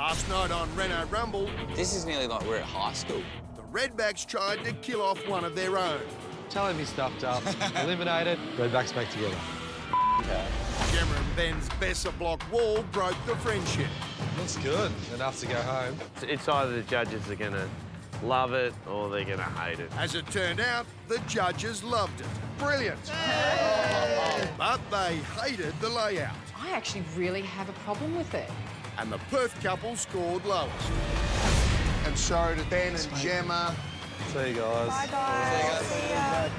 Last night on Reno Rumble, This is nearly like we're at high school. the Redbacks tried to kill off one of their own. Tell him he's stuffed up. Eliminated. Redbacks back together. Okay. Gemma and Ben's Besser block wall broke the friendship. Looks good. Enough to go home. It's either the judges are going to love it or they're going to hate it. As it turned out, the judges loved it. Brilliant. But they hated the layout. I actually really have a problem with it. And the Perth couple scored lowest. And so did Ben and Gemma. See you guys. Bye, guys. See ya.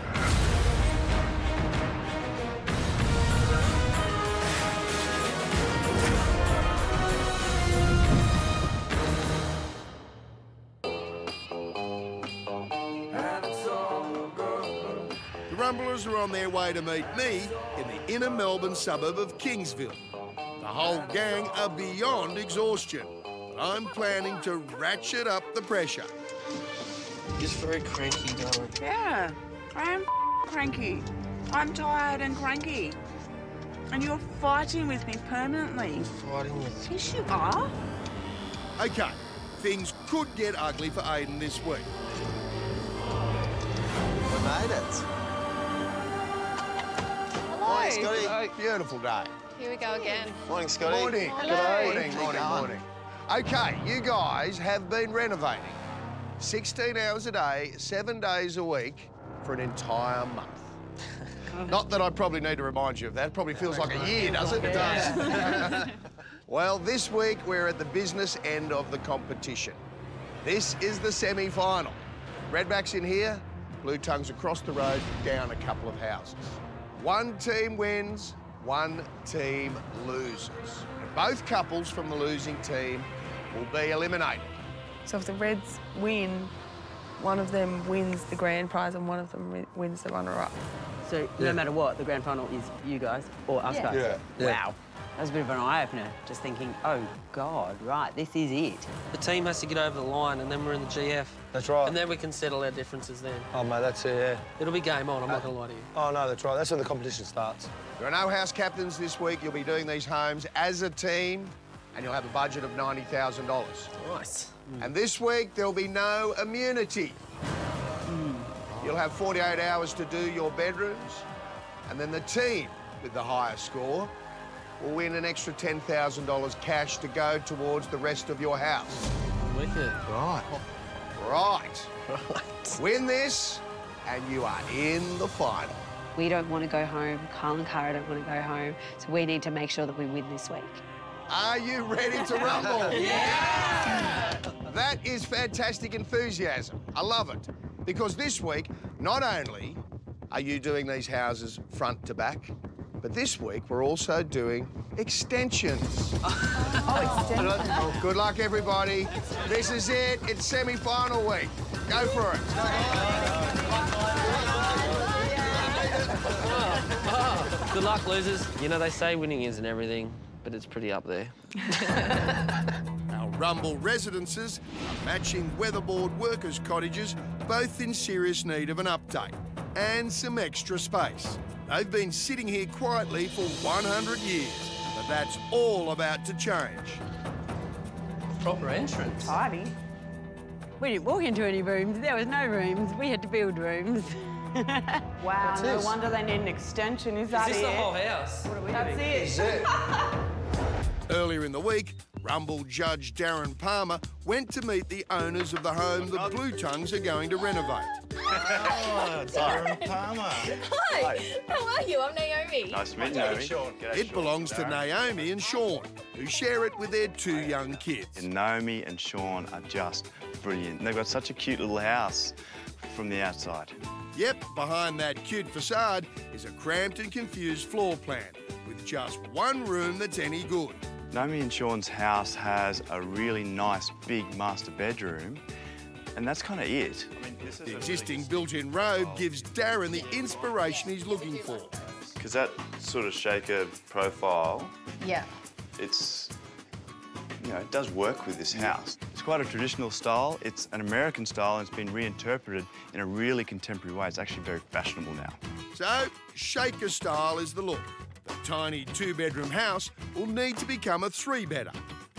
The Rumblers are on their way to meet me in the inner Melbourne suburb of Kingsville. The whole gang are beyond exhaustion. I'm planning to ratchet up the pressure. Just very cranky, darling. Yeah, I am cranky. I'm tired and cranky. And you're fighting with me permanently. Fighting with... Yes, you are. OK, things could get ugly for Aiden this week. We made it. Hello. Morning, Scotty. Beautiful day. Here we go again. Morning, Scotty. Morning. Hello. Morning. OK, you guys have been renovating. 16 hours a day, 7 days a week for an entire month. Not that I probably need to remind you of that. It probably feels like a year, does it? It does. Well, this week we're at the business end of the competition. This is the semi-final. Redbacks in here, Blue Tongues across the road, down a couple of houses. One team wins, one team loses. And both couples from the losing team will be eliminated. So if the Reds win, one of them wins the grand prize and one of them wins the runner-up. So no matter what, the grand final is you guys or us guys? Yeah. Wow. That was a bit of an eye-opener, just thinking, oh, God, right, this is it. The team has to get over the line and then we're in the GF. That's right. And then we can settle our differences then. Oh, mate, that's it, yeah. It'll be game on, I'm not going to lie to you. Oh, no, that's right. That's when the competition starts. There are no house captains this week. You'll be doing these homes as a team, and you'll have a budget of $90,000. Nice. And this week, there'll be no immunity. You'll have 48 hours to do your bedrooms, and then the team with the higher score will win an extra $10,000 cash to go towards the rest of your house. I'm with it. Right. Right. Win this, and you are in the final. We don't want to go home. Carl and Cara don't want to go home. So we need to make sure that we win this week. Are you ready to rumble? Yeah! That is fantastic enthusiasm. I love it. Because this week, not only are you doing these houses front to back, but this week we're also doing extensions. Extension. Good luck, everybody. This is it. It's semi-final week. Go for it. Good luck, losers. You know, they say winning isn't everything, but it's pretty up there. Our Rumble residences are matching weatherboard workers' cottages, both in serious need of an update and some extra space. They've been sitting here quietly for 100 years, but that's all about to change. Proper entrance. Tidy. We didn't walk into any rooms. There was no rooms. We had to build rooms. Wow, no wonder they need an extension. Is that Is this it? the whole house? What are we doing? That's it. Earlier in the week, Rumble judge Darren Palmer went to meet the owners of the home the Blue Tongues are going to renovate. Oh, Darren Palmer. Hi, how are you? I'm Naomi. Nice to meet you, Naomi. It belongs to Naomi and Sean, who share it with their two young kids. And Naomi and Sean are just brilliant. They've got such a cute little house from the outside. Yep, behind that cute facade is a cramped and confused floor plan with just one room that's any good. Naomi and Sean's house has a really nice big master bedroom, and that's kind of it. I mean, this is The existing built-in robe gives Darren the inspiration he's looking for. because that sort of shaker profile, Yeah. it's, you know, it does work with this house. It's quite a traditional style. It's an American style, and it's been reinterpreted in a really contemporary way. It's actually very fashionable now. So, shaker style is the look. The tiny two-bedroom house will need to become a three-bedder.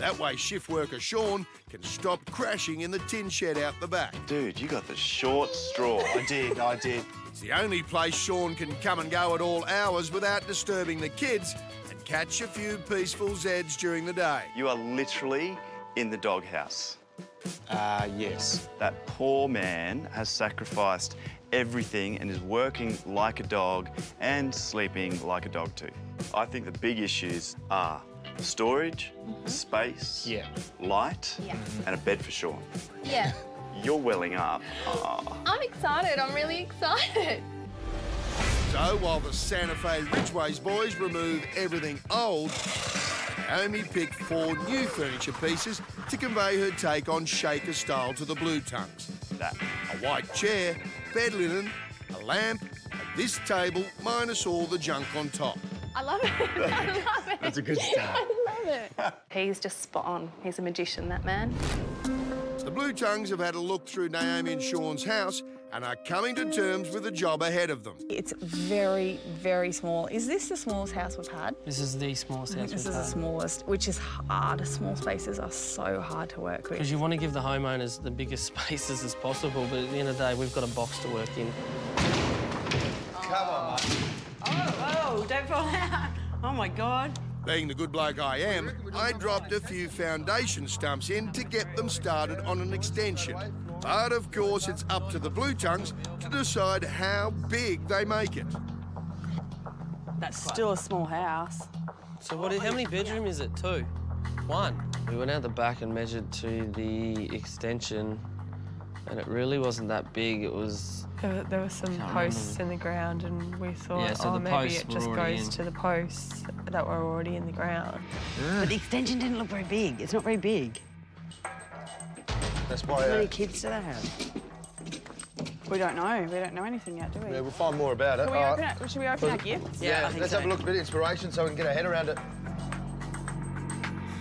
That way shift worker Sean can stop crashing in the tin shed out the back. Dude, you got the short straw. I did. It's the only place Sean can come and go at all hours without disturbing the kids and catch a few peaceful Zeds during the day. You are literally in the doghouse. Yes. That poor man has sacrificed everything and is working like a dog and sleeping like a dog too. I think the big issues are storage, space, light, and a bed for Sean. Yeah. You're welling up. Oh. I'm excited. I'm really excited. So while the Santa Fe Ridgeways boys remove everything old, Naomi picked 4 new furniture pieces to convey her take on shaker style to the Blue Tongues. That. A white chair, bed linen, a lamp, and this table minus all the junk on top. I love it. I love it. That's a good start. I love it. He's just spot on. He's a magician, that man. The Blue Tongues have had a look through Naomi and Sean's house and are coming to terms with the job ahead of them. It's very, very small. Is this the smallest house we've had? This is the smallest house This we've is the had. smallest, which is hard. Small spaces are so hard to work with. Because you want to give the homeowners the biggest spaces as possible, but at the end of the day, we've got a box to work in. Come on, mate. Oh, don't fall out. Oh, my God. Being the good bloke I am, I dropped a few foundation stumps in to get them started on an extension. But of course, it's up to the Blue Tongues to decide how big they make it. That's still a small house. So how many bedroom is it? 2? 1. We went out the back and measured to the extension, and it really wasn't that big. It was... There were some posts in the ground, and we thought, so the maybe posts it were just already goes in. to the posts that were already in the ground. But the extension didn't look very big. It's not very big. That's why. How many kids do they have? We don't know. We don't know anything yet, do we? Yeah, we'll find more about it. Can we open it? Should we open our gifts? Yeah, I think let's so. have a look, a bit of inspiration so we can get our head around it.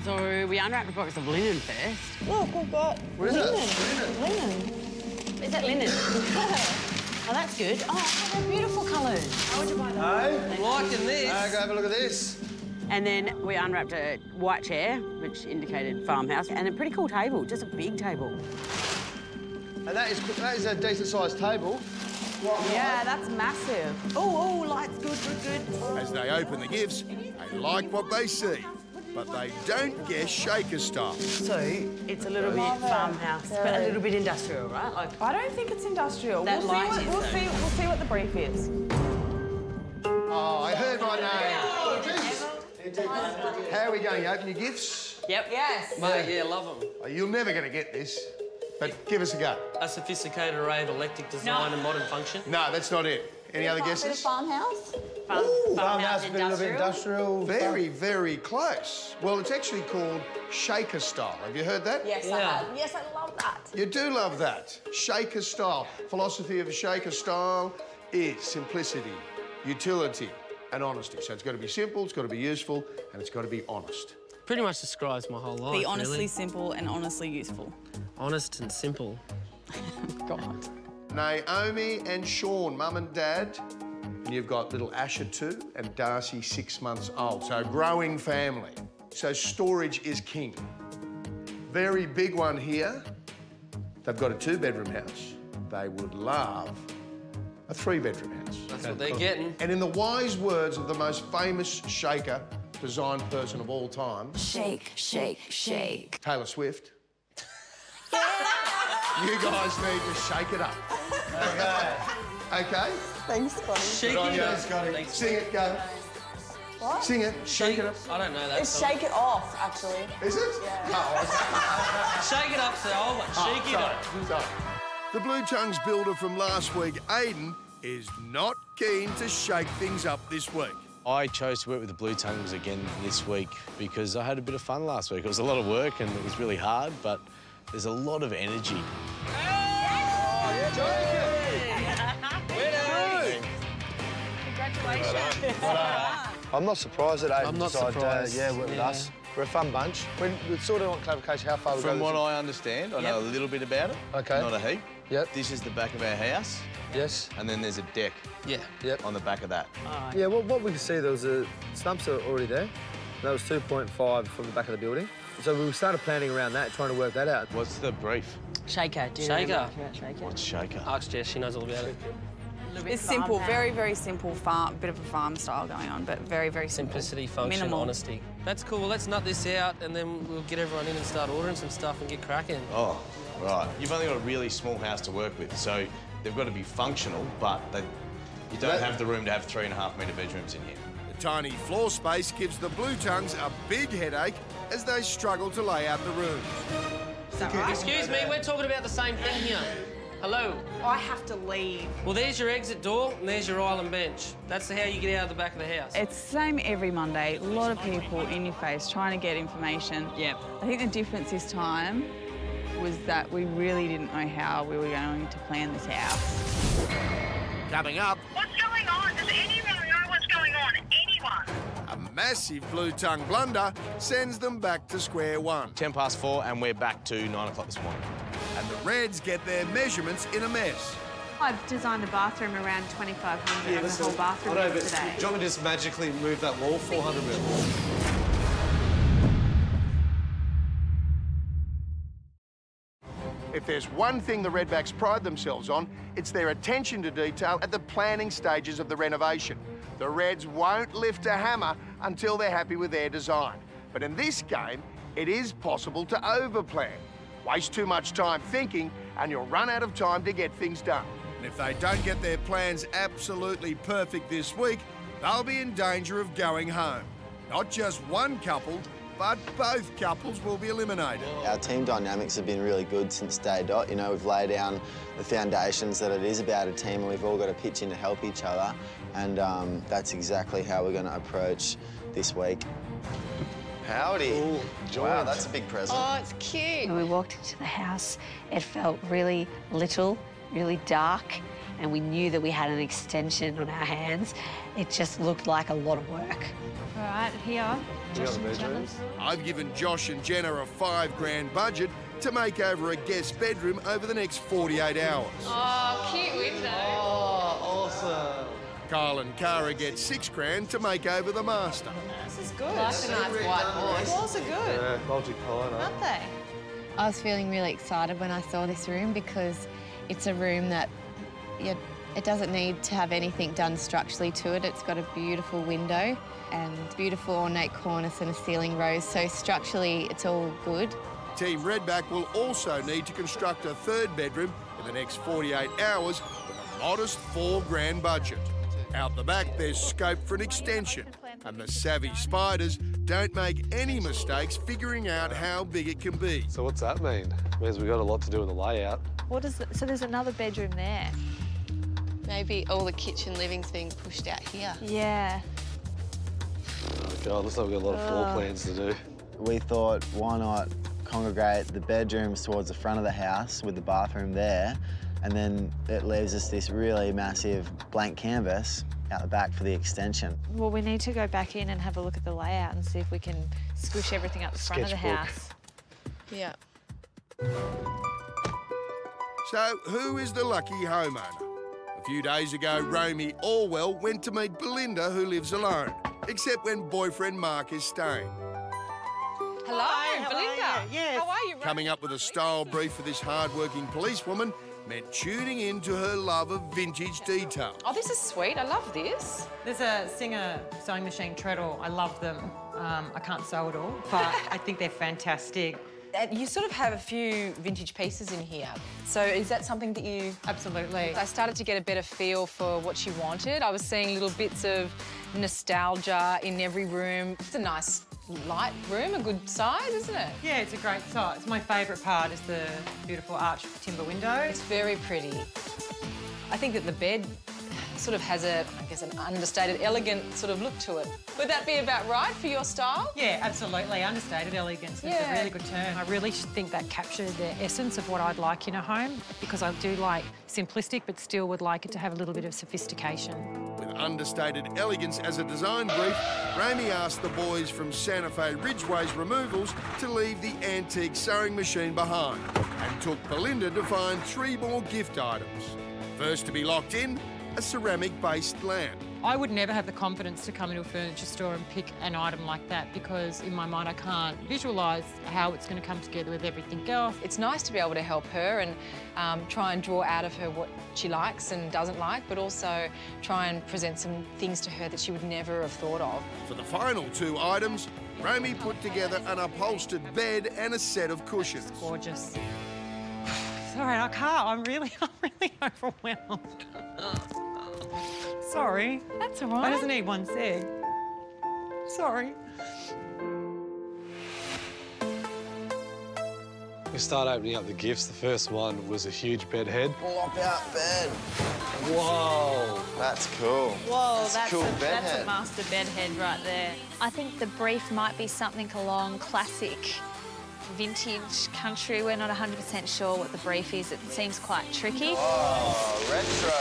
So we unwrapped a box of linen first. Look, we've got What is linen. it? Linen. Is that linen? Oh, that's good. Oh, they're beautiful colours. How would you buy them? Hey? I'm liking this. Go have a look at this. And then we unwrapped a white chair, which indicated farmhouse, and a pretty cool table, just a big table. And that is a decent-sized table. Yeah, that's massive. Oh, lights, good. As they open the gifts, they like what they see, but they don't guess shaker style. So it's a little bit farmhouse, but a little bit industrial, right? Like, I don't think it's industrial. That light is, We'll see what the brief is. Oh, I heard my name. How are we going? You open your gifts? Yep. Yes. Mate, yeah, love them. Oh, you're never going to get this, but give us a go. A sophisticated array of eclectic design and modern function. No, that's not it. Any other guesses? Farmhouse? Farmhouse, a bit industrial. Very, very close. Well, it's actually called shaker style. Have you heard that? Yes, I have. Yes, I love that. You do love that. Shaker style. Philosophy of a shaker style is simplicity, utility, and honesty. So it's got to be simple, it's got to be useful, and it's got to be honest. Pretty much describes my whole life, Be honestly really. simple and honestly useful. Honest and simple. God. Naomi and Sean, mum and dad. And you've got little Asher 2 and Darcy 6 months old. So growing family. So storage is king. Very big one here. They've got a 2-bedroom house. They would love a 3-bedroom house. That's what they're getting. And in the wise words of the most famous shaker design person of all time, Shake, shake, shake. Taylor Swift. You guys need to shake it up. Okay? Thanks, Scotty. Shake Good on it you, up. Scotty. Sing it, go. What? Sing it, shake it up. I don't know that It's song. shake it off, actually. Is it? Yeah. Oh, Shake it up, so I'll shake it up. sorry. The Blue Tongues builder from last week, Aidan, is not keen to shake things up this week. I chose to work with the Blue Tongues again this week because I had a bit of fun last week. It was a lot of work and it was really hard, but there's a lot of energy. Congratulations. I'm not surprised that Aidan I'm not decided surprised. work with Yeah. us. We're a fun bunch. We sort of want clarification how far we go. From what this- I understand, I know a little bit about it. Okay. Not a heap. Yep. This is the back of our house, Yes. and then there's a deck Yeah. Yep. on the back of that. Yeah, what we can see, there was stumps are already there. That was 2.5 from the back of the building. So we started planning around that, trying to work that out. What's the brief? Shaker. Do you know Shaker. much about shaker? What's shaker? Ask Jess, she knows all about it. It's simple, very, very simple farm, bit of a farm style going on, but very, very simple. Simplicity, function, minimal. honesty. That's cool. Well, let's nut this out and then we'll get everyone in and start ordering some stuff and get cracking. Oh, right. You've only got a really small house to work with, so they've got to be functional, but you don't have the room to have 3.5-metre bedrooms in here. The tiny floor space gives the Blue Tongues a big headache as they struggle to lay out the rooms. Is that right? Excuse me, we're talking about the same thing here. Hello? I have to leave. Well, there's your exit door and there's your island bench. That's how you get out of the back of the house. It's the same every Monday. A lot of people in your face trying to get information. Yep. I think the difference this time was that we really didn't know how we were going to plan this house. Coming up, What's going on? Does anyone know what's going on? Anyone? a massive Blue Tongue blunder sends them back to square one. 4:10 and we're back to 9 o'clock this morning. And the Reds get their measurements in a mess. I've designed the bathroom around 2,500 and the whole bathroom today. Do you want me to just magically move that wall 400 mil? If there's one thing the Redbacks pride themselves on, it's their attention to detail at the planning stages of the renovation. The Reds won't lift a hammer until they're happy with their design. But in this game, it is possible to overplan. Waste too much time thinking and you'll run out of time to get things done. And if they don't get their plans absolutely perfect this week, they'll be in danger of going home. Not just one couple, but both couples will be eliminated. Our team dynamics have been really good since day dot. You know, we've laid down the foundations that it is about a team and we've all got to pitch in to help each other. And that's exactly how we're going to approach this week. Howdy. Ooh, wow, that's a big present. Oh, it's cute. When we walked into the house, it felt really little, really dark, and we knew that we had an extension on our hands. It just looked like a lot of work. All right, here, Josh and Jenna's. I've given Josh and Jenna a $5 grand budget to make over a guest bedroom over the next 48 hours. Oh, cute window. Oh, awesome. Kyle and Cara get $6 grand to make over the master. This is good. I like the nice white horse. Walls are good, Yeah, multicolour. aren't they? I was feeling really excited when I saw this room because it's a room that it doesn't need to have anything done structurally to it. It's got a beautiful window and beautiful ornate cornice and a ceiling rose, so structurally it's all good. Team Redback will also need to construct a third bedroom in the next 48 hours with a modest $4 grand budget. Out the back, there's scope for an extension, and the savvy spiders don't make any mistakes figuring out how big it can be. So what's that mean? Means we've got a lot to do in the layout. What is it? So there's another bedroom there. Maybe all the kitchen living's being pushed out here. Yeah. Oh God, looks like we've got a lot of floor plans to do. We thought, why not congregate the bedrooms towards the front of the house with the bathroom there, and then it leaves us this really massive blank canvas out the back for the extension. Well, we need to go back in and have a look at the layout and see if we can squish everything up the front of the Sketchbook. house. Yeah. So, who is the lucky homeowner? A few days ago, Romy Orwell went to meet Belinda, who lives alone, except when boyfriend Mark is staying. Hello, Belinda. Yes. How are you? Coming up with a style brief for this hard-working policewoman meant tuning in to her love of vintage detail. Oh, this is sweet. I love this. There's a Singer sewing machine treadle. I love them. I can't sew at all, but I think they're fantastic. You sort of have a few vintage pieces in here. So is that something that you... Absolutely. I started to get a better feel for what she wanted. I was seeing little bits of nostalgia in every room. It's a nice light room, a good size, isn't it? Yeah, it's a great size. My favourite part is the beautiful arched timber window. It's very pretty. I think that the bed sort of has a, I guess, an understated, elegant sort of look to it. Would that be about right for your style? Yeah, absolutely. Understated elegance is a really good term. I really think that captured the essence of what I'd like in a home, because I do like simplistic, but still would like it to have a little bit of sophistication. With understated elegance as a design brief, Romy asked the boys from Santa Fe Ridgeway's Removals to leave the antique sewing machine behind and took Belinda to find 3 more gift items. First to be locked in, a ceramic-based lamp. I would never have the confidence to come into a furniture store and pick an item like that because in my mind I can't visualise how it's going to come together with everything else. It's nice to be able to help her and try and draw out of her what she likes and doesn't like, but also try and present some things to her that she would never have thought of. For the final 2 items, Romy put together an upholstered bed and a set of cushions. It's gorgeous. Sorry, I can't. I'm really overwhelmed. Sorry. That's all right. I just need one sec. Sorry. We start opening up the gifts. The first one was a huge bed head. Flop out bed. Whoa. That's cool. Whoa, that's cool bed that's head. a master bed head right there. I think the brief might be something along classic, vintage country. We're not 100% sure what the brief is. It seems quite tricky. Oh, retro.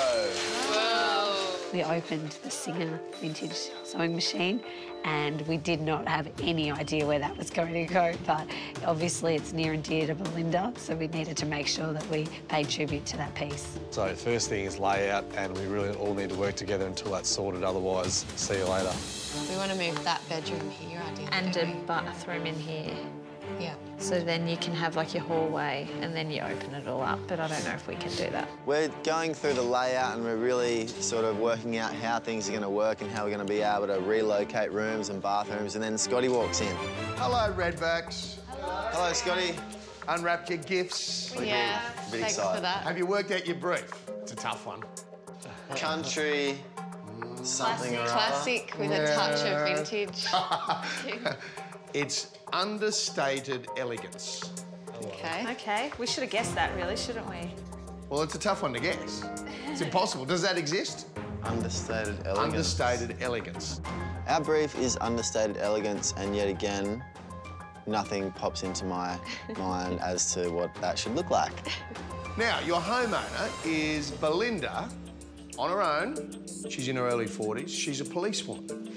We opened the Singer vintage sewing machine and we did not have any idea where that was going to go, but obviously it's near and dear to Belinda, so we needed to make sure that we paid tribute to that piece. So first thing is layout, and we really all need to work together until that's sorted, otherwise, see you later. We want to move that bedroom here, ideally. And a bathroom in here. Yeah. So then you can have like your hallway and then you open it all up, but I don't know if we can do that. We're going through the layout and we're really sort of working out how things are going to work and how we're going to be able to relocate rooms and bathrooms, and then Scotty walks in. Hello, Redbacks. Hello, Scotty. Unwrapped your gifts. Yeah, thanks for that. Have you worked out your brief? It's a tough one. Country, something or other. Classic with a touch of vintage. It's understated elegance. Okay. Okay, we should have guessed that really, shouldn't we? Well, it's a tough one to guess. It's impossible. Does that exist? Understated elegance. Understated elegance. Our brief is understated elegance, and yet again, nothing pops into my mind as to what that should look like. Now, your homeowner is Belinda, on her own. She's in her early 40s. She's a policewoman.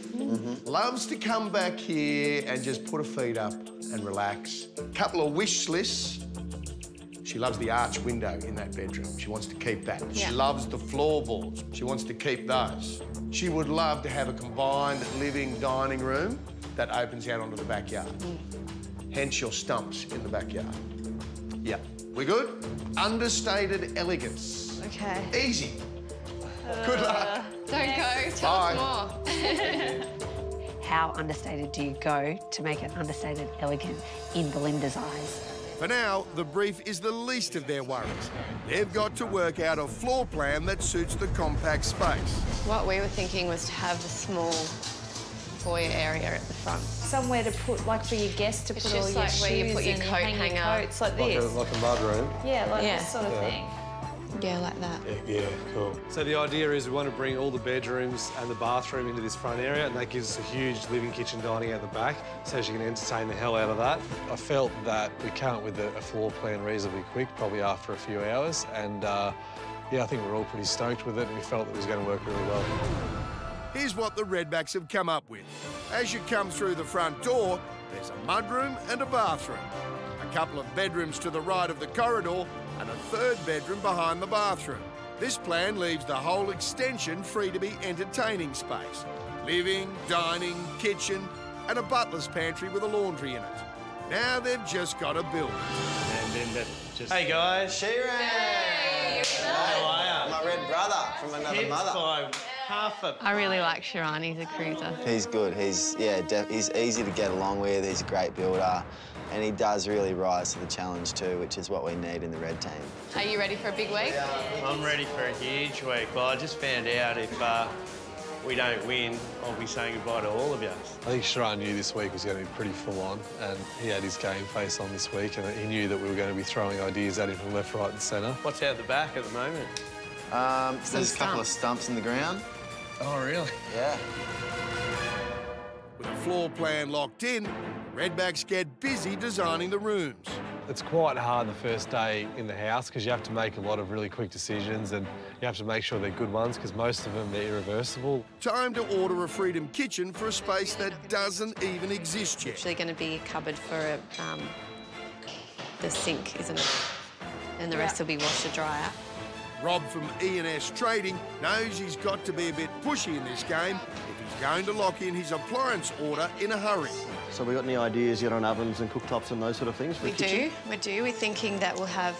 Loves to come back here and just put her feet up and relax. Couple of wish lists. She loves the arch window in that bedroom. She wants to keep that. Yeah. She loves the floorboards. She wants to keep those. She would love to have a combined living dining room that opens out onto the backyard. Hence your stumps in the backyard. Yeah. We good? Understated elegance. Okay. Easy. Good luck. Don't go. Tell us more. How understated do you go to make it understated elegant in Belinda's eyes? For now, the brief is the least of their worries. They've got to work out a floor plan that suits the compact space. What we were thinking was to have a small foyer area at the front. Somewhere to put, like for your guests, to It's put all just your like shoes where you put your and coat hang your hanger. coats like this. Like a mudroom. Yeah, like Yeah. this sort of Yeah. thing. Yeah, like that. Yeah, cool. So the idea is we want to bring all the bedrooms and the bathroom into this front area, and that gives us a huge living, kitchen, dining at the back, so as you can entertain the hell out of that. I felt that we came up with a floor plan reasonably quick, probably after a few hours, and yeah, I think we're all pretty stoked with it, and we felt it was going to work really well. Here's what the Redbacks have come up with. As you come through the front door, there's a mudroom and a bathroom. A couple of bedrooms to the right of the corridor and a third bedroom behind the bathroom. This plan leaves the whole extension free to be entertaining space. Living, dining, kitchen, and a butler's pantry with a laundry in it. Now they've just got to build it. And then that just... Hey guys, Sheeran! Hey, How are you? My red brother from another mother. by half a... I really like Sharon. He's a cruiser. He's good. He's easy to get along with. He's a great builder, and he does really rise to the challenge too, which is what we need in the red team. Are you ready for a big week? I'm ready for a huge week. Well, I just found out if we don't win, I'll be saying goodbye to all of you. I think Sharon knew this week was going to be pretty full on, and he had his game face on this week, and he knew that we were going to be throwing ideas at him from left, right and centre. What's out the back at the moment? There's a couple of stumps in the ground. Oh, really? Yeah. With a floor plan locked in, Redbacks get busy designing the rooms. It's quite hard the first day in the house because you have to make a lot of really quick decisions, and you have to make sure they're good ones because most of them, they're irreversible. Time to order a Freedom kitchen for a space that doesn't even exist yet. Actually going to be a cupboard for the sink, isn't it? And the rest will be washer dryer. Rob from E&S Trading knows he's got to be a bit pushy in this game if he's going to lock in his appliance order in a hurry. So we got any ideas yet on ovens and cooktops and those sort of things for the kitchen? We do. We're thinking that we'll have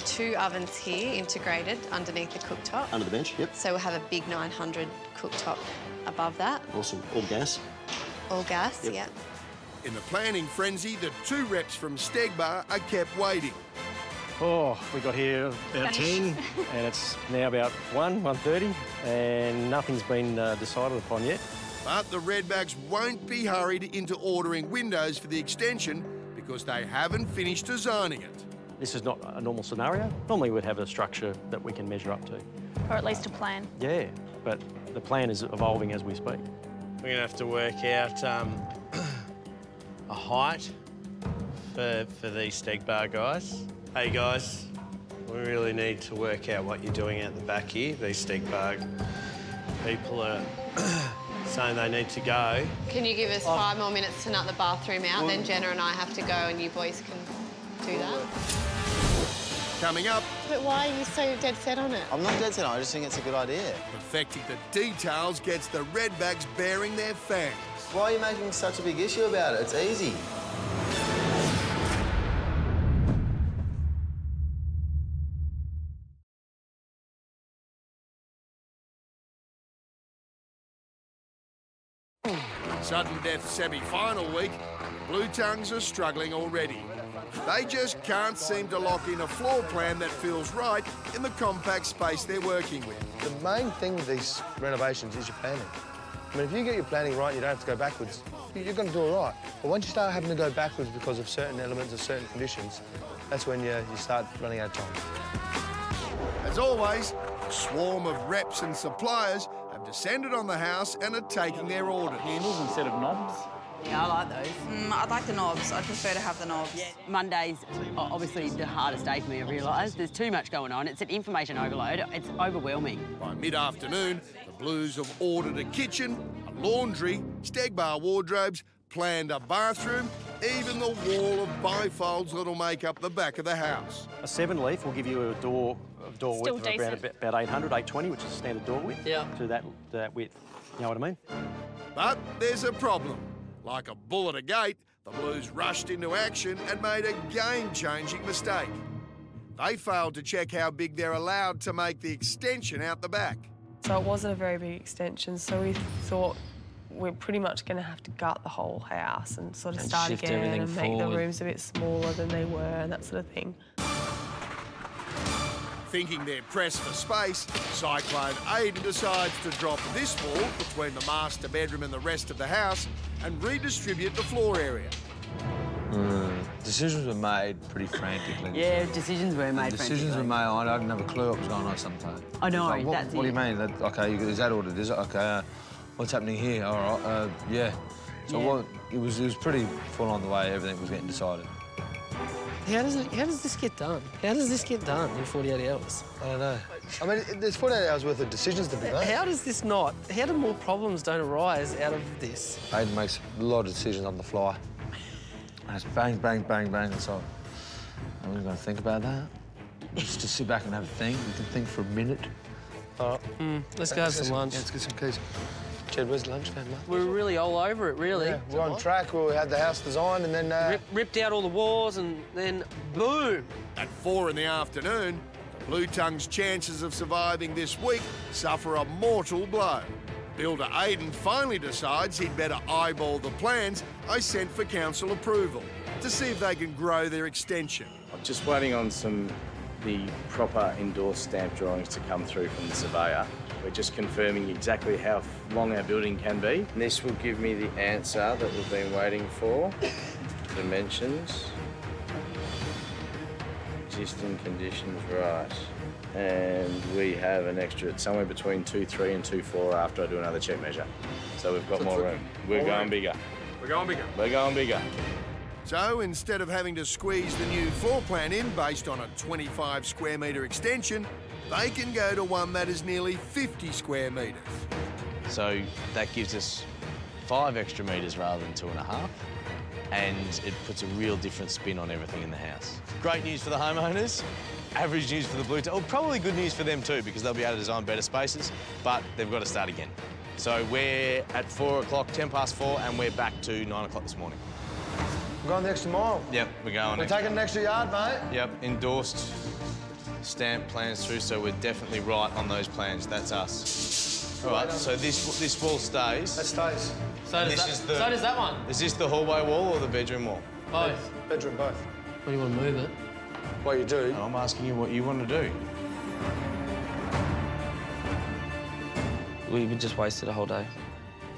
2 ovens here integrated underneath the cooktop. Under the bench, yep. So we'll have a big 900 cooktop above that. Awesome. All gas? All gas, Yep. yeah. In the planning frenzy, the 2 reps from Stegbar are kept waiting. Oh, we got here about 10 and it's now about 1:30 and nothing's been decided upon yet. But the Redbacks won't be hurried into ordering windows for the extension because they haven't finished designing it. This is not a normal scenario. Normally we'd have a structure that we can measure up to. Or at least a plan. Yeah, but the plan is evolving as we speak. We're gonna have to work out a height for these Stegbar guys. Hey guys, we really need to work out what you're doing out the back here. These Stegbar people are saying they need to go. Can you give us 5 more minutes to nut the bathroom out? Then Jenna and I have to go and you boys can do that. Coming up... But why are you so dead set on it? I'm not dead set on it, I just think it's a good idea. Perfecting the details gets the Redbacks bearing their fangs. Why are you making such a big issue about it? It's easy. Sudden death semi-final week, and the Blue Tongues are struggling already. They just can't seem to lock in a floor plan that feels right in the compact space they're working with. The main thing with these renovations is your planning. I mean, if you get your planning right, you don't have to go backwards. You're going to do all right. But once you start having to go backwards because of certain elements or certain conditions, that's when you start running out of time. As always, a swarm of reps and suppliers have descended on the house and are taking their orders. Handles instead of knobs? Yeah, I like those. I'd like the knobs. I'd prefer to have the knobs. Monday's obviously the hardest day for me, I realise. There's too much going on. It's an information overload. It's overwhelming. By mid-afternoon, the Blues have ordered a kitchen, a laundry, Stegbar wardrobes, planned a bathroom, even the wall of bifolds that'll make up the back of the house. A 7-leaf will give you a door Still width of around decent. about 800, 820, which is standard door width, to that width. You know what I mean? But there's a problem. Like a bull at a gate, the Blues rushed into action and made a game-changing mistake. They failed to check how big they're allowed to make the extension out the back. So it wasn't a very big extension, so we thought we're pretty much going to have to gut the whole house and sort of start shift again everything and make the forward. rooms a bit smaller than they were and that sort of thing. Thinking they're pressed for space, Cyclone Aidan decides to drop this wall between the master bedroom and the rest of the house and redistribute the floor area. Decisions were made pretty frantically. Yeah, decisions were made Decisions were frantically. made. I didn't have a clue what was going on sometimes. I know, It's like, that's what do it. you mean? Okay, is that ordered? Is it? Okay, what's happening here? All right, yeah. So Yeah. it was pretty full on the way everything was getting decided. How does this get done? How does this get done in 48 hours? I don't know. I mean, there's 48 hours worth of decisions to be made. How does this not? How do more problems don't arise out of this? Aidan makes a lot of decisions on the fly. And it's bang, bang, bang, bang. It's like, are we going to think about that? Just to sit back and have a think. We can think for a minute. Let's go have some lunch. Yeah, let's get some keys. Jed, where's the lunch van, mate? We were really all over it, really. Yeah, we're on track. We had the house designed and then... Ripped out all the walls and then boom! At 4 in the afternoon, the Blue Tongues' chances of surviving this week suffer a mortal blow. Builder Aidan finally decides he'd better eyeball the plans I sent for council approval to see if they can grow their extension. I'm just waiting on the proper endorsed stamp drawings to come through from the surveyor. We're just confirming exactly how long our building can be. And this will give me the answer that we've been waiting for. Dimensions. Existing conditions, right. And we have an extra, it's somewhere between 2.3 and 2.4 after I do another check measure. So we've got more room. We're going bigger. We're going bigger. We're going bigger. So instead of having to squeeze the new floor plan in based on a 25 square metre extension, they can go to one that is nearly 50 square metres. So that gives us 5 extra metres rather than 2.5. and it puts a real different spin on everything in the house. Great news for the homeowners, average news for the blue team. Oh, probably good news for them too, because they'll be able to design better spaces, but they've got to start again. So we're at 4 o'clock, 10 past 4, and we're back to 9 o'clock this morning. We're going the extra mile. Yep, we're going. We're taking an extra yard, mate. Yep, endorsed, stamped plans through, so we're definitely right on those plans. That's us. All right, so this wall stays. That stays. So does that one. Is this the hallway wall or the bedroom wall? Both. Bedroom, both. What do you want to move it? What you do? No, I'm asking you what you want to do. We just wasted a whole day.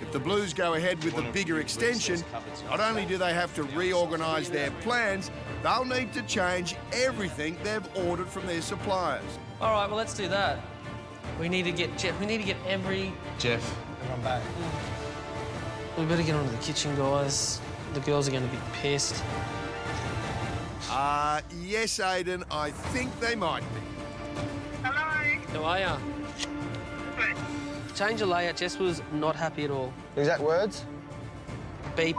If the Blues go ahead with the bigger extension, not only do they have to reorganise their plans, they'll need to change everything they've ordered from their suppliers. All right, well, let's do that. We need to get Jeff. We need to get every... Jeff. Everyone back. We better get onto the kitchen, guys. The girls are going to be pissed. Yes, Aiden, I think they might be. How are ya? Good. Change of layout. Jess was not happy at all. Exact words? Beep.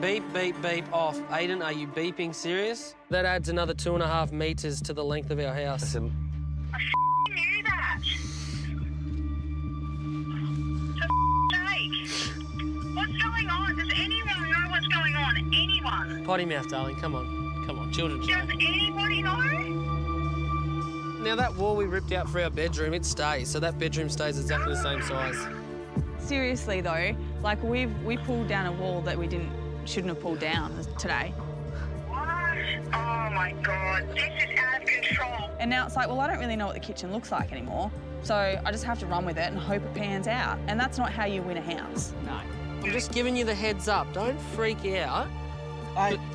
Beep, beep, beep off. Aiden, are you beeping serious? That adds another 2.5 metres to the length of our house. I knew that. For sake. What's going on? Does anyone know what's going on? Anyone? Potty mouth, darling. Come on. Come on, children. Does anybody know? Now, that wall we ripped out for our bedroom, it stays. So that bedroom stays exactly the same size. Seriously though, like we pulled down a wall that we shouldn't have pulled down today. What? Oh my God, this is out of control. And now it's like, well, I don't really know what the kitchen looks like anymore. So I just have to run with it and hope it pans out. And that's not how you win a house. No. I'm just giving you the heads up. Don't freak out.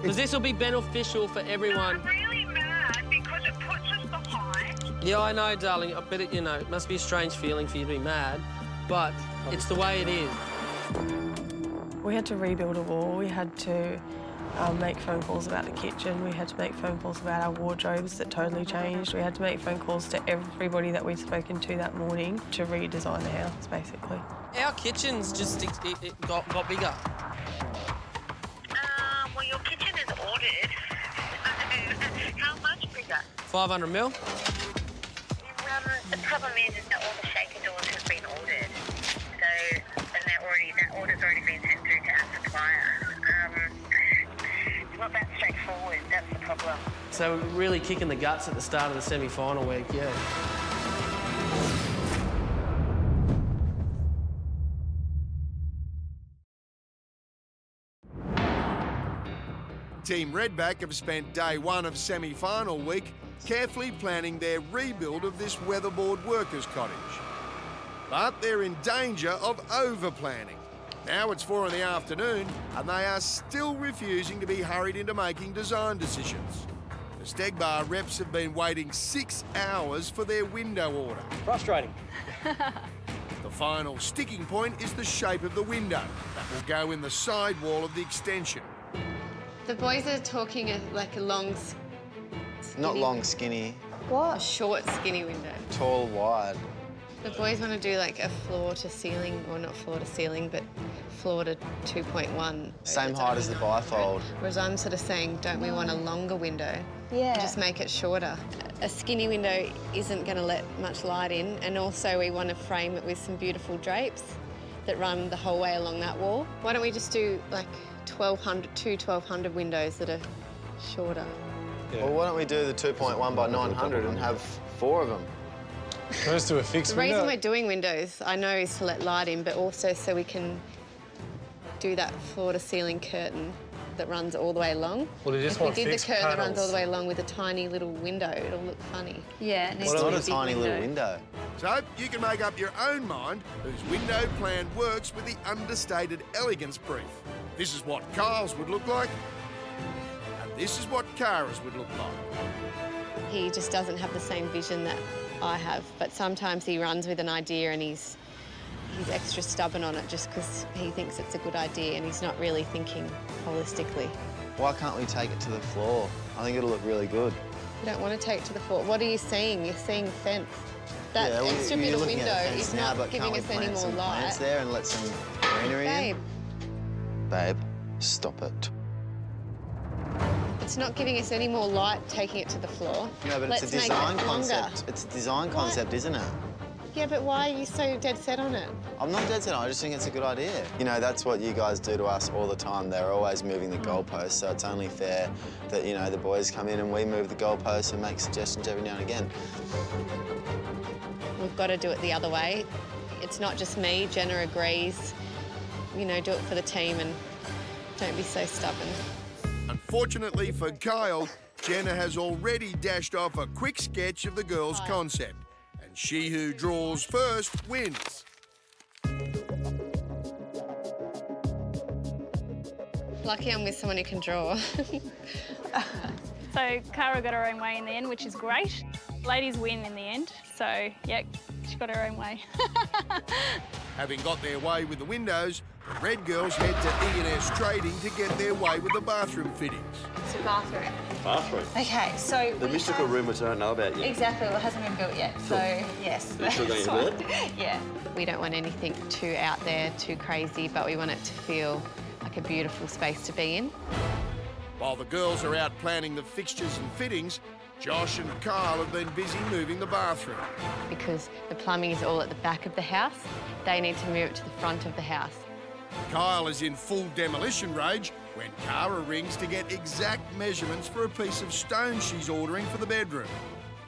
Because this will be beneficial for everyone. I'm really mad because it puts us behind. Yeah, I know, darling. I bet it, you know, it must be a strange feeling for you to be mad, but it's the way it is. We had to rebuild a wall. We had to make phone calls about the kitchen. We had to make phone calls about our wardrobes that totally changed. We had to make phone calls to everybody that we'd spoken to that morning to redesign the house, basically. Our kitchen's just it got bigger. Well, your kitchen is ordered. How much bigger? 500 mil. The problem is that all the shaker doors have been ordered. So, and that order's already been sent through to our supplier. It's not that straightforward, that's the problem. So we're really kicking the guts at the start of the semi-final week, yeah. Team Redback have spent day one of semi-final week carefully planning their rebuild of this weatherboard workers' cottage. But they're in danger of over-planning. Now it's 4 in the afternoon and they are still refusing to be hurried into making design decisions. The Stegbar reps have been waiting 6 hours for their window order. Frustrating. The final sticking point is the shape of the window that will go in the side wall of the extension. The boys are talking like a long... Not long, skinny. What? A short, skinny window. Tall, wide. The boys want to do like a floor to ceiling, or not floor to ceiling, but floor to 2.1. Same height as the bifold. Whereas I'm sort of saying, don't we want a longer window? Yeah. Just make it shorter. A skinny window isn't going to let much light in, and also we want to frame it with some beautiful drapes that run the whole way along that wall. Why don't we just do like 1200 windows that are shorter? Yeah. Well, why don't we do the 2.1 by 900 and have 4 of them? Let's do a fixed window. The reason window. we're doing windows, I know, is to let light in, but also so we can do that floor-to-ceiling curtain that runs all the way along. Well, you just if want we did the fixed curtain that runs all panels. the way along with a tiny little window, it'll look funny. Yeah, It's not a tiny little window. So you can make up your own mind whose window plan works with the understated elegance brief. This is what Kyle's would look like, and this is what Kara's would look like. He just doesn't have the same vision that I have, but sometimes he runs with an idea and he's extra stubborn on it just because he thinks it's a good idea and he's not really thinking holistically. Why can't we take it to the floor? I think it'll look really good. You don't want to take it to the floor. What are you seeing? You're seeing fence. That yeah, extra bit of window is now, not but giving can't we us any plant more some light. plants there and let some greenery Babe. in? Babe. Stop it. It's not giving us any more light taking it to the floor. No, but Let's it's a make design it longer. concept. It's a design concept, isn't it? Yeah, but why are you so dead set on it? I'm not dead set on it, I just think it's a good idea. You know, that's what you guys do to us all the time. They're always moving the goalposts, so it's only fair that, you know, the boys come in and we move the goalposts and make suggestions every now and again. We've got to do it the other way. It's not just me, Jenna agrees. You know, do it for the team and don't be so stubborn. Unfortunately for Kyle, Jenna has already dashed off a quick sketch of the girls' concept. And she who draws first wins. Lucky I'm with someone who can draw. So Cara got her own way in the end, which is great. Ladies win in the end, so yeah, she got her own way. Having got their way with the windows, the Red girls head to E&S Trading to get their way with the bathroom fittings. It's a bathroom. Bathroom? Okay, so The mystical room which I don't know about yet. Exactly, well, it hasn't been built yet, so yes. Are you still going that's to fine. Yeah. We don't want anything too out there, too crazy, but we want it to feel like a beautiful space to be in. While the girls are out planning the fixtures and fittings, Josh and Kyle have been busy moving the bathroom. Because the plumbing is all at the back of the house, they need to move it to the front of the house. Kyle is in full demolition rage when Cara rings to get exact measurements for a piece of stone she's ordering for the bedroom.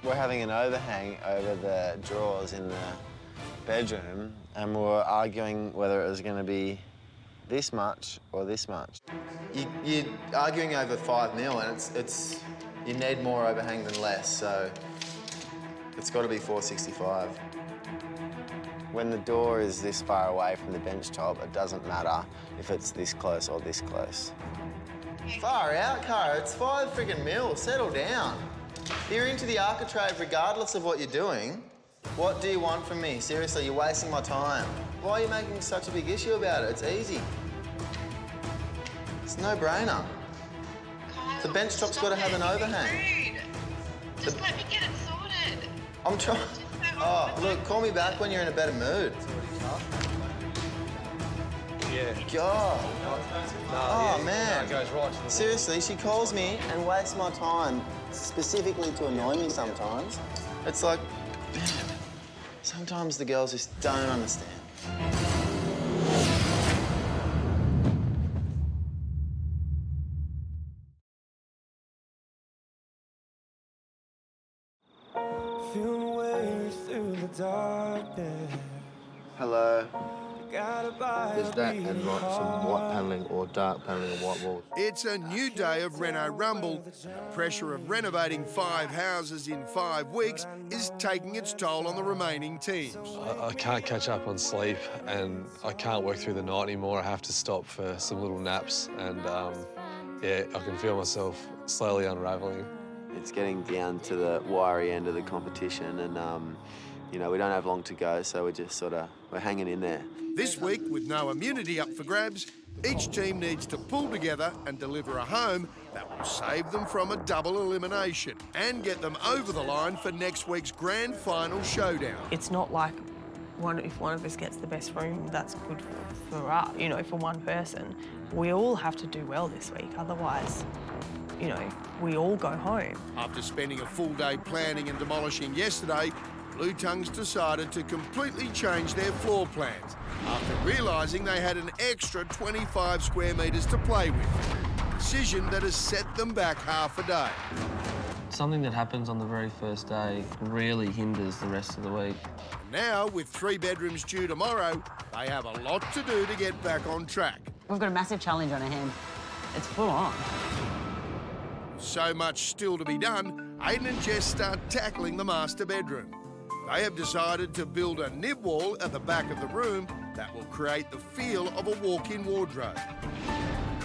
We're having an overhang over the drawers in the bedroom and we're arguing whether it was going to be this much or this much. You're arguing over 5 mil and it's you need more overhang than less, so it's got to be 465. When the door is this far away from the bench top, it doesn't matter if it's this close or this close. Far out, Cara, it's 5 friggin' mil, settle down. You're into the architrave regardless of what you're doing. What do you want from me? Seriously, you're wasting my time. Why are you making such a big issue about it? It's easy. It's no-brainer. The bench top's got to have an overhang. Just let me get it sorted. I'm trying. Oh, look, call me back when you're in a better mood. Yeah. God. Oh, yeah. man. No, it goes right to the Seriously, she calls me and wastes my time specifically to annoy me sometimes. It's like, man, sometimes the girls just don't understand. Hello. Is that and like some white panelling or dark panelling and white walls? It's a new day of Reno Rumble. The pressure of renovating 5 houses in 5 weeks is taking its toll on the remaining teams. I can't catch up on sleep and I can't work through the night anymore. I have to stop for some little naps and yeah, I can feel myself slowly unravelling. It's getting down to the wiry end of the competition and, you know, we don't have long to go, so we're just we're hanging in there. This week, with no immunity up for grabs, each team needs to pull together and deliver a home that will save them from a double elimination and get them over the line for next week's grand final showdown. It's not like if one of us gets the best room, that's good for us, you know, for one person. We all have to do well this week, otherwise, you know, we all go home. After spending a full day planning and demolishing yesterday, Blue Tongues decided to completely change their floor plans after realising they had an extra 25 square metres to play with. A decision that has set them back half a day. Something that happens on the very first day really hinders the rest of the week. Now, with 3 bedrooms due tomorrow, they have a lot to do to get back on track. We've got a massive challenge on our hands. It's full on. So much still to be done, Aiden and Jess start tackling the master bedroom. They have decided to build a nib wall at the back of the room that will create the feel of a walk-in wardrobe.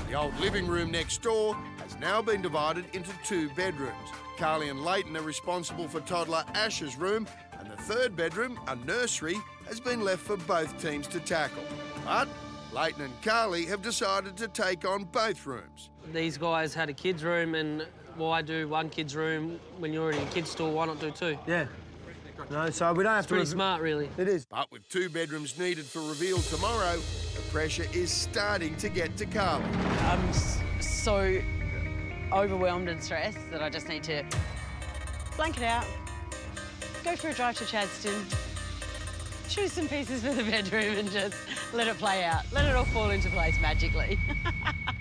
The old living room next door has now been divided into 2 bedrooms. Carly and Leighton are responsible for toddler Ash's room, and the 3rd bedroom, a nursery, has been left for both teams to tackle. But Leighton and Carly have decided to take on both rooms. These guys had a kids' room, and why do one kids' room when you're already in a kids' store? Why not do 2? Yeah. No, so we don't have to... It's pretty smart, really. It is. But with 2 bedrooms needed for reveal tomorrow, The pressure is starting to get to Carly. I'm so overwhelmed and stressed that I just need to blank it out, go for a drive to Chadstone, choose some pieces for the bedroom and just let it play out. Let it all fall into place magically.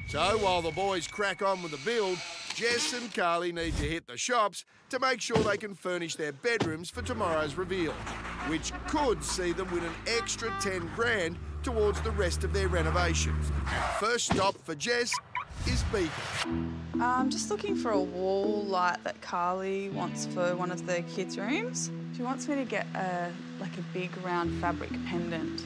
So while the boys crack on with the build, Jess and Carly need to hit the shops to make sure they can furnish their bedrooms for tomorrow's reveal, which could see them win an extra 10 grand towards the rest of their renovations. First stop for Jess is Beacon. I'm just looking for a wall light that Carly wants for one of the kids' rooms. She wants me to get a big round fabric pendant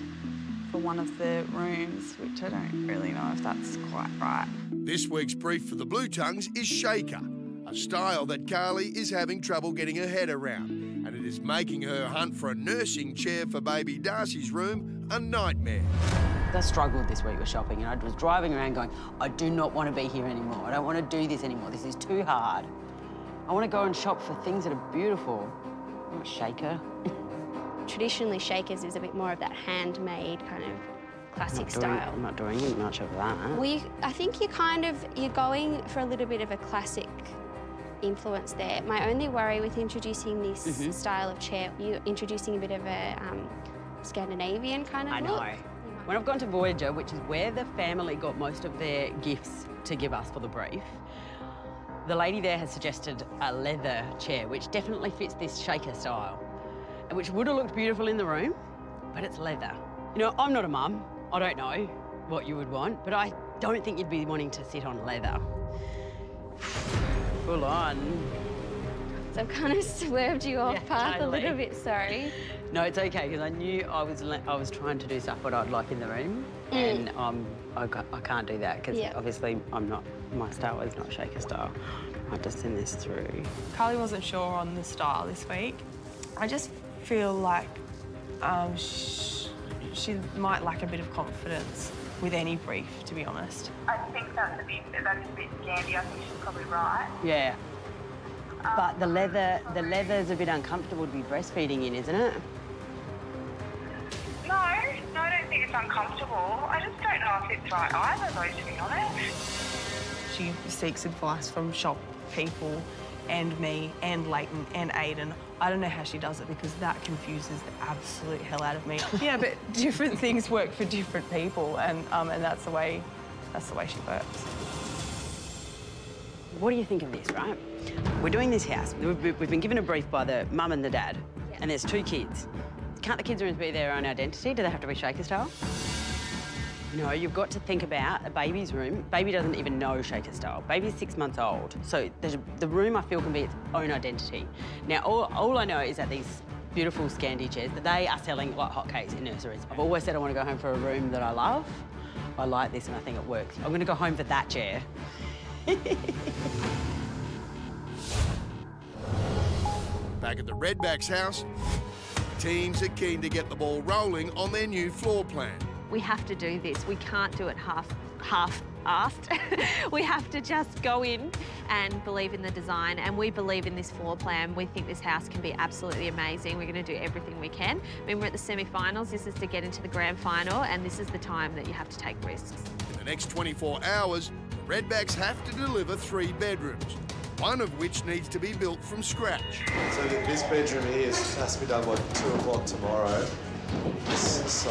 for one of the rooms, which I don't really know if that's quite right. This week's brief for the Blue Tongues is Shaker, a style that Carly is having trouble getting her head around, and it is making her hunt for a nursing chair for baby Darcy's room a nightmare. I struggled this week with shopping and I was driving around going, I do not want to be here anymore. I don't want to do this anymore. This is too hard. I want to go and shop for things that are beautiful. I'm not Shaker. Traditionally, Shakers is a bit more of that handmade kind of classic style. I'm not doing much of that. I think you're going for a little bit of a classic influence there. My only worry with introducing this style of chair, you're introducing a bit of a Scandinavian kind of look. I know. When I've gone to Voyager, which is where the family got most of their gifts to give us for the brief, the lady there has suggested a leather chair, which definitely fits this Shaker style, and which would have looked beautiful in the room, but it's leather. You know, I'm not a mum. I don't know what you would want, but I don't think you'd be wanting to sit on leather. Full on. So I've kind of swerved you off path totally. a little bit, sorry. No, it's okay, because I knew I was trying to do stuff what I'd like in the room, and I can't do that, because obviously my style is not Shaker style. I just send this through. Carly wasn't sure on the style this week. I just feel like she might lack a bit of confidence with any brief, to be honest. I think that's a bit Scandi. I think she's probably right. Yeah. But the leather's a bit uncomfortable to be breastfeeding in, isn't it? No, I don't think it's uncomfortable. I just don't know if it's right either, though, to be honest. She seeks advice from shop people and me and Leighton and Aiden. I don't know how she does it because that confuses the absolute hell out of me. Yeah, but different things work for different people, and that's the way she works. What do you think of this, right? We're doing this house. We've been given a brief by the mum and the dad, and there's 2 kids. Can't the kids' rooms be their own identity? Do they have to be Shaker style? No, you've got to think about a baby's room. Baby doesn't even know Shaker style. Baby's 6 months old. So the room, I feel, can be its own identity. Now, all I know is that these beautiful Scandi chairs, that they are selling like hotcakes in nurseries. I've always said I want to go home for a room that I love. I like this and I think it works. I'm going to go home for that chair. Back at the Redbacks' house, teams are keen to get the ball rolling on their new floor plan. We have to do this. We can't do it half-assed. We have to just go in and believe in the design, and we believe in this floor plan. We think this house can be absolutely amazing. We're going to do everything we can. I mean, we're at the semi-finals. This is to get into the grand final, and this is the time that you have to take risks. In the next 24 hours, the Redbacks have to deliver 3 bedrooms, one of which needs to be built from scratch. So this bedroom here has to be done by 2 o'clock tomorrow. So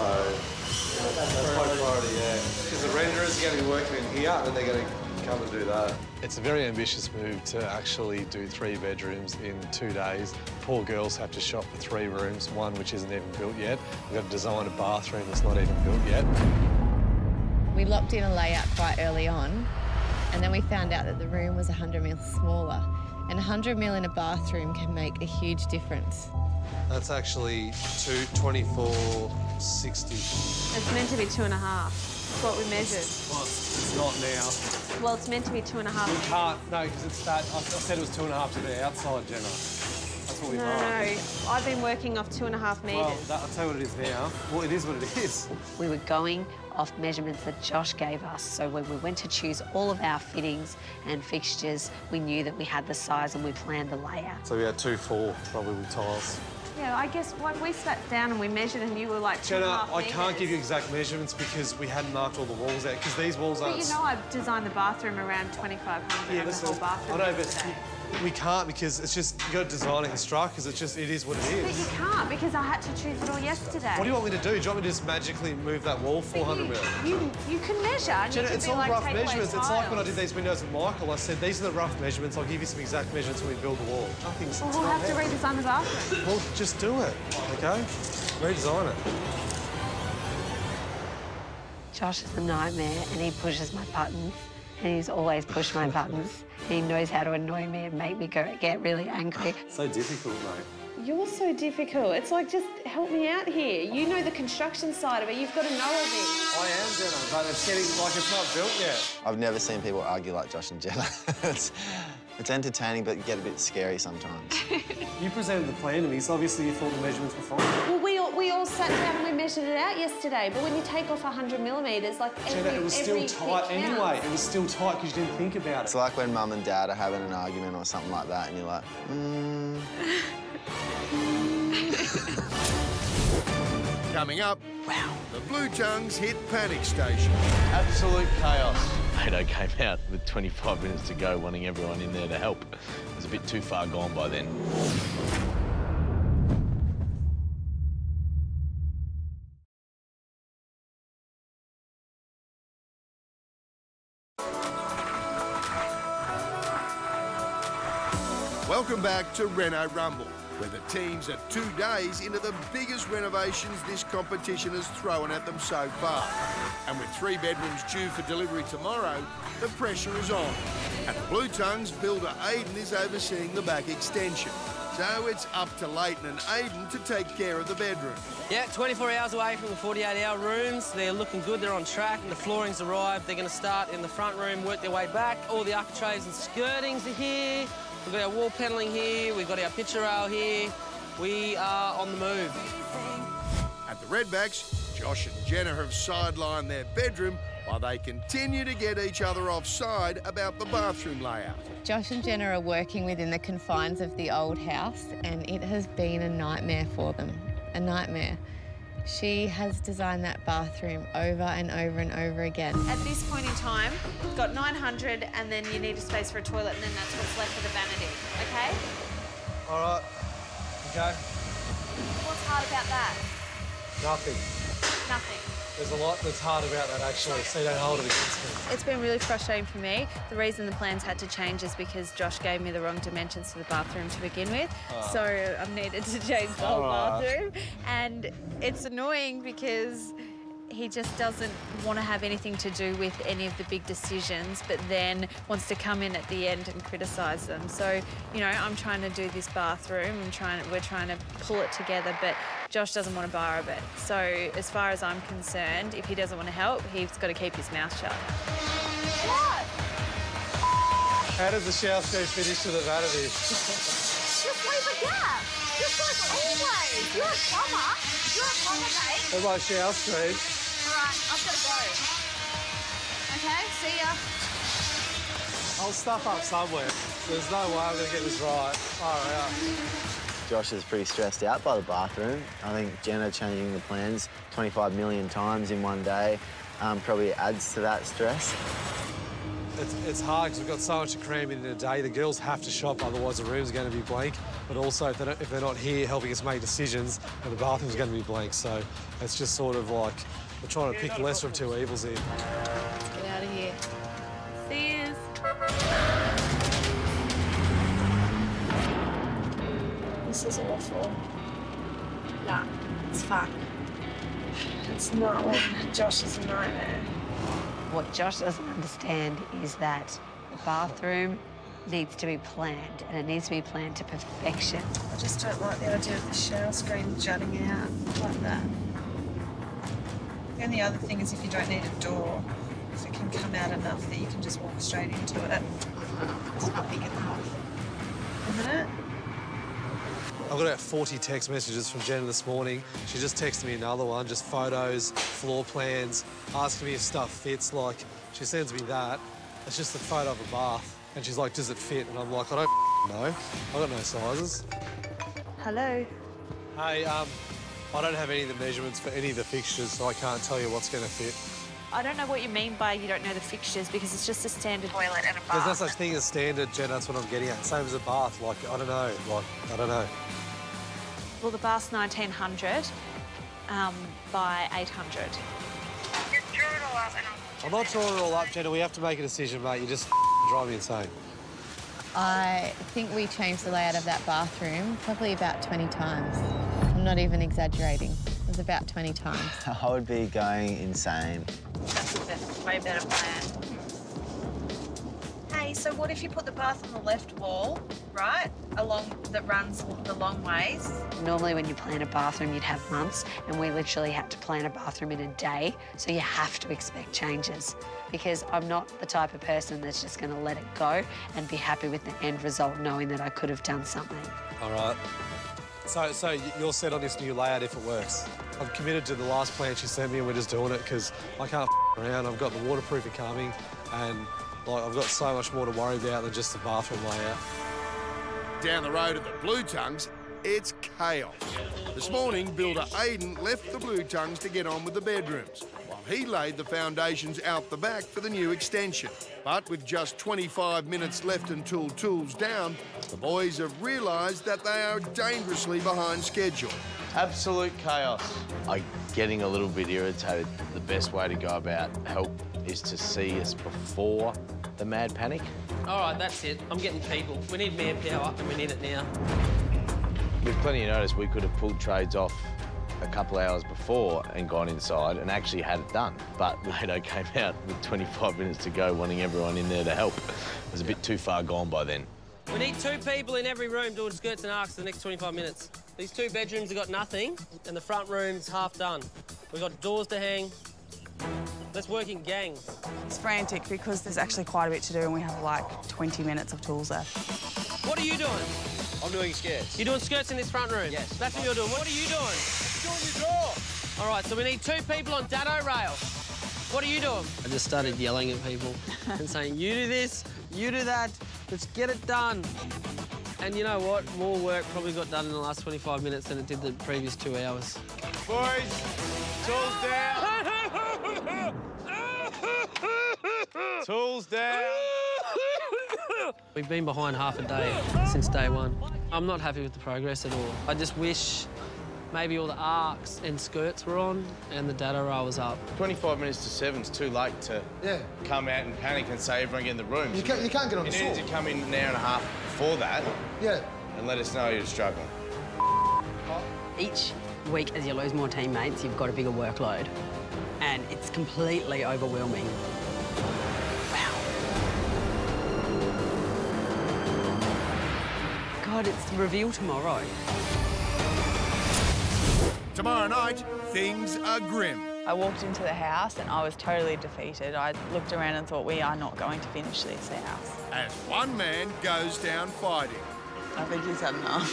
that's my priority, yeah. Because the renderers are going to be working in here and they're going to come and do that. It's a very ambitious move to actually do 3 bedrooms in 2 days. Poor girls have to shop for 3 rooms, one which isn't even built yet. We've got to design a bathroom that's not even built yet. We locked in a layout quite early on, and then we found out that the room was 100 mil smaller, and 100 mil in a bathroom can make a huge difference. That's actually 2460. It's meant to be 2.5. That's what we measured. Well, it's not now. Well, it's meant to be 2.5. You can't, no, because it's that. I said it was 2.5 to the outside, Jenna. That's what we marked. No, I've been working off 2.5 metres. Well, I'll tell you what it is now. Well, it is what it is. We were going off measurements that Josh gave us, so when we went to choose all of our fittings and fixtures, we knew that we had the size and we planned the layout. So we had 2 4 probably with tiles. Yeah, I guess like we sat down and we measured and you were like 2.5 Jenna, I metres. can't give you exact measurements because we hadn't marked all the walls out, because these walls aren't... But you know I've designed the bathroom around 2,500 and the whole bathroom I know, yesterday. but we can't because it's just, you got to design it and construct because it is what it But is. you can't because I had to choose it all yesterday. What do you want me to do? Do you want me to just magically move that wall 400 mil? You can measure and Jenna, you can it's be all like, rough take away measurements. It's like when I tiles. did these windows with Michael. I said, these are the rough measurements. I'll give you some exact measurements when we build the wall. Nothing's... Well, we'll have to redesign the bathroom. Well, just do it, OK? Redesign it. Josh is a nightmare and he pushes my buttons and he's always pushed my buttons. He knows how to annoy me and make me get really angry. So difficult, mate. You're so difficult. It's like, just help me out here. You know the construction side of it. You've got to know all this. I am, Jenna, but it's getting like it's not built yet. I've never seen people argue like Josh and Jenna. It's entertaining, but get a bit scary sometimes. You presented the plan to me, so obviously you thought the measurements were fine. Well, we all sat down and we measured it out yesterday, but when you take off 100 millimetres, like Jenna, it was still tight bit anyway. counts. It was still tight because you didn't think about It's it. like when Mum and Dad are having an argument or something like that, and you're like, Coming up, the Blue Tongues hit panic station. Absolute chaos. Pato came out with 25 minutes to go, wanting everyone in there to help. It was a bit too far gone by then. Welcome back to Reno Rumble, where the teams are 2 days into the biggest renovations this competition has thrown at them so far. And with 3 bedrooms due for delivery tomorrow, the pressure is on. And the Blue Tongues builder Aidan is overseeing the back extension. So it's up to Leighton and Aidan to take care of the bedroom. Yeah, 24 hours away from the 48-hour rooms. They're looking good, they're on track. The flooring's arrived. They're going to start in the front room, work their way back. All the architraves and skirtings are here. We've got our wall panelling here. We've got our picture rail here. We are on the move. At the Redbacks, Josh and Jenna have sidelined their bedroom while they continue to get each other offside about the bathroom layout. Josh and Jenna are working within the confines of the old house and it has been a nightmare for them, a nightmare. She has designed that bathroom over and over and over again. At this point in time, you've got 900 and then you need a space for a toilet and then that's what's left for the vanity, OK? All right. OK. What's hard about that? Nothing. Nothing. There's a lot that's hard about that, actually, so you don't hold it against me. It's been really frustrating for me. The reason the plans had to change is because Josh gave me the wrong dimensions for the bathroom to begin with. Oh. So I've needed to change the whole bathroom. And it's annoying because he just doesn't want to have anything to do with any of the big decisions, but then wants to come in at the end and criticise them. So, you know, I'm trying to do this bathroom, we're trying to pull it together, but Josh doesn't want a bar of it. So as far as I'm concerned, if he doesn't want to help, he's got to keep his mouth shut. What? How does the shower screen finish to the vanity? Just leave a gap. Just like always. You're a plumber. You're a plumber, mate. There's my shower screen. All right, I've got to go. OK, see ya. I'll stuff up somewhere. There's no way I'm going to get this right. All right. Josh is pretty stressed out by the bathroom. I think Jenna changing the plans 25 million times in one day probably adds to that stress. It's hard because we've got so much to cram in a day. The girls have to shop, otherwise the room's going to be blank. But also, if they're not here helping us make decisions, then the bathroom's going to be blank. So it's just sort of like we're trying to pick the lesser of two evils here. Let's get out of here. See yous. This is awful. Nah, it's fine. It's not when Josh is a nightmare. What Josh doesn't understand is that the bathroom needs to be planned, and it needs to be planned to perfection. I just don't like the idea of the shower screen jutting out like that. The only other thing is if you don't need a door, if it can come out enough that you can just walk straight into it. It's not big enough, isn't it? I got about 40 text messages from Jenna this morning. She just texted me another one, just photos, floor plans, asking me if stuff fits. Like, she sends me that. It's just a photo of a bath. And she's like, does it fit? And I'm like, I don't know. I got no sizes. Hello. Hey, I don't have any of the measurements for any of the fixtures, so I can't tell you what's going to fit. I don't know what you mean by you don't know the fixtures because it's just a standard Toilet and a There's no bath. such thing as standard, Jen, that's what I'm getting at. Same as a bath, like, I don't know, Well, the bath's 1900 by 800. Just draw it all up and I'm not drawing it all up, Jenna. We have to make a decision, mate. You just drive me insane. I think we changed the layout of that bathroom probably about 20 times. I'm not even exaggerating. It was about 20 times. I would be going insane. That's a way better plan. Hey, so what if you put the bath on the left wall, right, that runs the long ways? Normally when you plan a bathroom, you'd have months, and we literally had to plan a bathroom in a day, so you have to expect changes. Because I'm not the type of person that's just going to let it go and be happy with the end result, knowing that I could have done something. All right. So you're set on this new layout if it works. I've committed to the last plan she sent me and we're just doing it because I can't around. I've got the waterproofing coming and like I've got so much more to worry about than just the bathroom layout. Down the road at the Blue Tongues, it's chaos. This morning, builder Aiden left the Blue Tongues to get on with the bedrooms, while he laid the foundations out the back for the new extension. But with just 25 minutes left until tools down, the boys have realised that they are dangerously behind schedule. Absolute chaos. I'm getting a little bit irritated. The best way to go about help is to see us before the mad panic. All right, that's it. I'm getting people. We need manpower and we need it now. With plenty of notice, we could have pulled trades off a couple of hours before and gone inside and actually had it done. But Lado came out with 25 minutes to go, wanting everyone in there to help. It was a bit too far gone by then. We need 2 people in every room doing skirts and arcs for the next 25 minutes. These 2 bedrooms have got nothing, and the front room's half done. We've got doors to hang. Let's work in gangs. It's frantic because there's actually quite a bit to do and we have like 20 minutes of tools left. What are you doing? I'm doing skirts. You're doing skirts in this front room? Yes. That's what you're doing. What are you doing? Doing your door. All right, so we need 2 people on dado rail. What are you doing? I just started yelling at people and saying, you do this, you do that, let's get it done. And you know what? More work probably got done in the last 25 minutes than it did the previous 2 hours. Boys, tools down. Tools down. We've been behind half a day since day one. I'm not happy with the progress at all. I just wish maybe all the arcs and skirts were on and the dado rail was up. 25 minutes to 7's too late to come out and panic and say everyone get in the rooms. You can't get on the You need to come in an hour and a half before that and let us know you're struggling. Each week, as you lose more teammates, you've got a bigger workload. And it's completely overwhelming. Wow. God, it's the reveal tomorrow. Tomorrow night, things are grim. I walked into the house and I was totally defeated. I looked around and thought, we are not going to finish this house. As one man goes down fighting. I think he's had enough.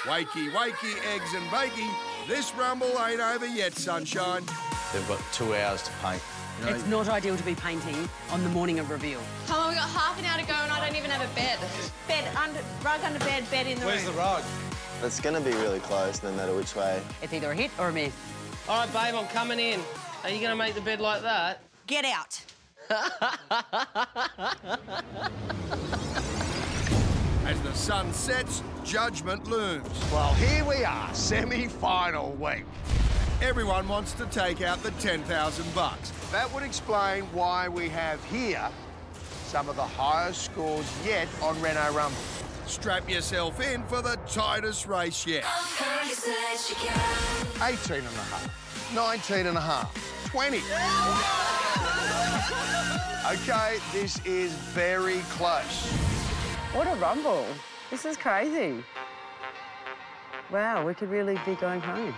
Wakey, wakey, eggs and bakey. This rumble ain't over yet, sunshine. They've got 2 hours to paint. You know, it's not ideal to be painting on the morning of reveal. How long? We got half an hour to go and I don't even have a bed. Rug under bed, bed in the Where's room. the rug? It's going to be really close no matter which way. It's either a hit or a miss. All right, babe, I'm coming in. Are you going to make the bed like that? Get out. As the sun sets, judgment looms. Well, here we are, semi-final week. Everyone wants to take out the 10,000 bucks. That would explain why we have here some of the highest scores yet on Reno Rumble. Strap yourself in for the tightest race yet. 18 and a half, 19 and a half, 20. OK, this is very close. What a rumble. This is crazy. Wow, we could really be going home.